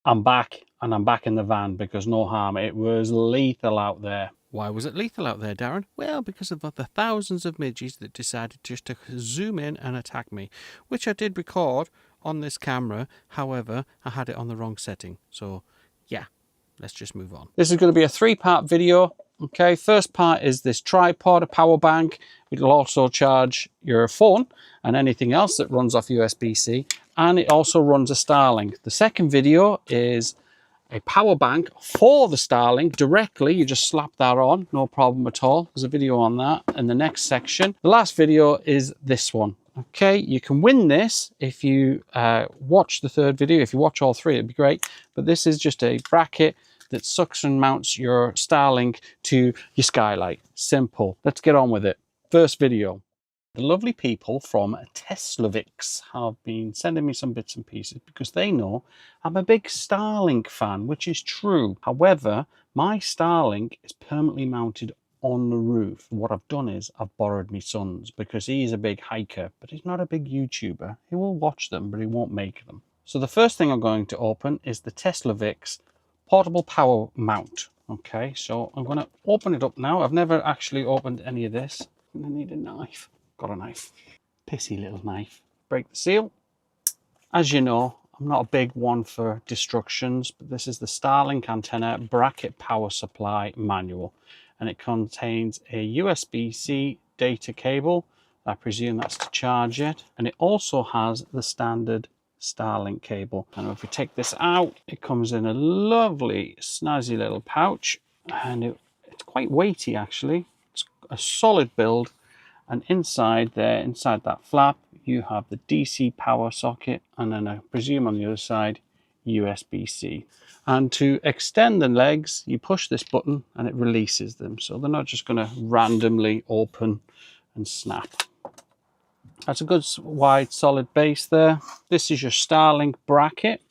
I'm back, and I'm back in the van because no harm. It was lethal out there. Why was it lethal out there, Darren? Well, because of the thousands of midges that decided just to zoom in and attack me, which I did record on this camera. However, I had it on the wrong setting. So, yeah, let's just move on. This is going to be a 3-part video. Okay, first part is this tripod, a power bank. It'll also charge your phone and anything else that runs off USB-C. And it also runs a Starlink. The second video is a power bank for the Starlink directly. You just slap that on, no problem at all. There's a video on that in the next section. The last video is this one. Okay, you can win this if you watch the third video. If you watch all three, it'd be great. But this is just a bracket that suction mounts your Starlink to your skylight. Simple. Let's get on with it. First video. The lovely people from Teslovix have been sending me some bits and pieces because they know I'm a big Starlink fan, which is true. However, my Starlink is permanently mounted on the roof. What I've done is I've borrowed my son's because he's a big hiker, but he's not a big YouTuber. He will watch them, but he won't make them. So the first thing I'm going to open is the Teslovix portable power mount. Okay, so I'm going to open it up now. I've never actually opened any of this. I need a knife. Got a knife. Pissy little knife. Break the seal. As you know, I'm not a big one for destructions, but this is the Starlink antenna bracket power supply manual, and it contains a USB-C data cable. I presume that's to charge it, and it also has the standard Starlink cable. And if we take this out, it comes in a lovely snazzy little pouch, and it's quite weighty actually. It's a solid build. And inside there, inside that flap, you have the DC power socket, and then I presume on the other side, USB-C. And to extend the legs, you push this button and it releases them. So they're not just going to randomly open and snap. That's a good wide solid base there. This is your Starlink bracket.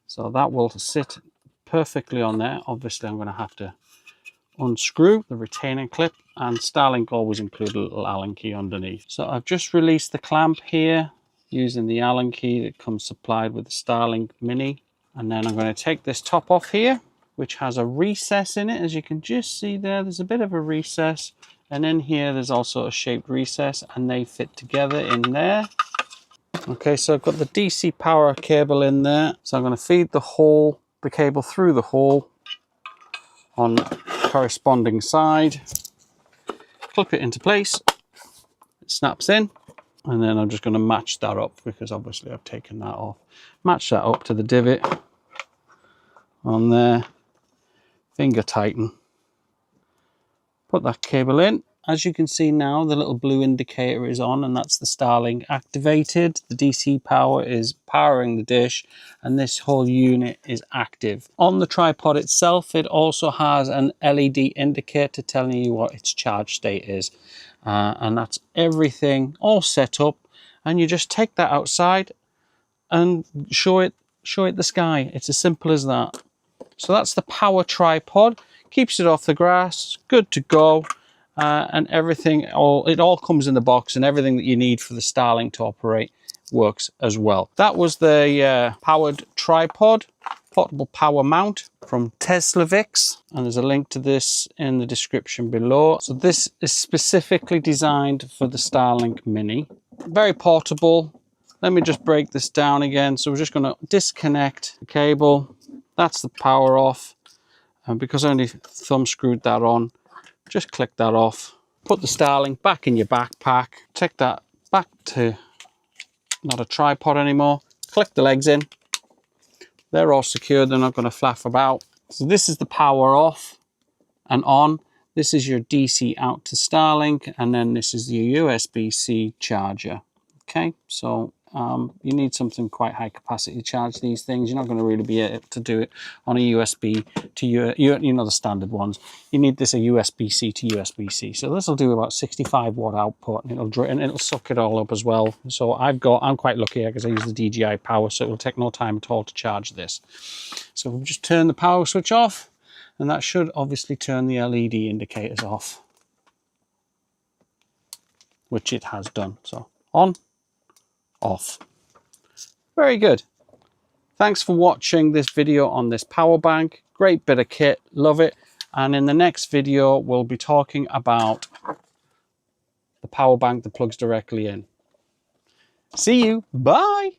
So that will sit perfectly on there. Obviously, I'm going to have to unscrew the retaining clip, and Starlink always include a little Allen key underneath. So I've just released the clamp here using the Allen key that comes supplied with the Starlink Mini. And then I'm going to take this top off here, which has a recess in it. As you can just see there, there's a bit of a recess. And in here, there's also a shaped recess, and they fit together in there. Okay, so I've got the DC power cable in there. So I'm going to feed the cable through the hole on the corresponding side, clip it into place, it snaps in, and then I'm just going to match that up because obviously I've taken that off. Match that up to the divot on there, finger tighten, put that cable in. As you can see now, the little blue indicator is on, and that's the Starlink activated. The DC power is powering the dish, and this whole unit is active. On the tripod itself, it also has an LED indicator telling you what its charge state is. And that's everything all set up. And you just take that outside and show it the sky. It's as simple as that. So that's the power tripod. Keeps it off the grass, good to go. And everything, it all comes in the box, and everything that you need for the Starlink to operate works as well. That was the powered tripod, portable power mount from Teslovix, and there's a link to this in the description below. So this is specifically designed for the Starlink Mini. Very portable. Let me just break this down again. So we're just going to disconnect the cable. That's the power off, and because I only thumb screwed that on, just click that off, put the Starlink back in your backpack, take that back to not a tripod anymore, click the legs in, they're all secure, they're not going to flap about. So this is the power off and on. This is your DC out to Starlink, and then this is your USB-C charger. Okay, so you need something quite high capacity to charge these things. You're not going to really be able to do it on a USB to you know the standard ones. You need this a USB-C to USB-C. So this will do about 65 watt output, and it'll suck it all up as well. So I'm quite lucky because I use the DJI power, so it will take no time at all to charge this. So we'll just turn the power switch off, and that should obviously turn the LED indicators off, which it has done. So on, off. Very good. Thanks for watching this video on this power bank. Great bit of kit, love it. And in the next video, we'll be talking about the power bank that plugs directly in. See you, bye.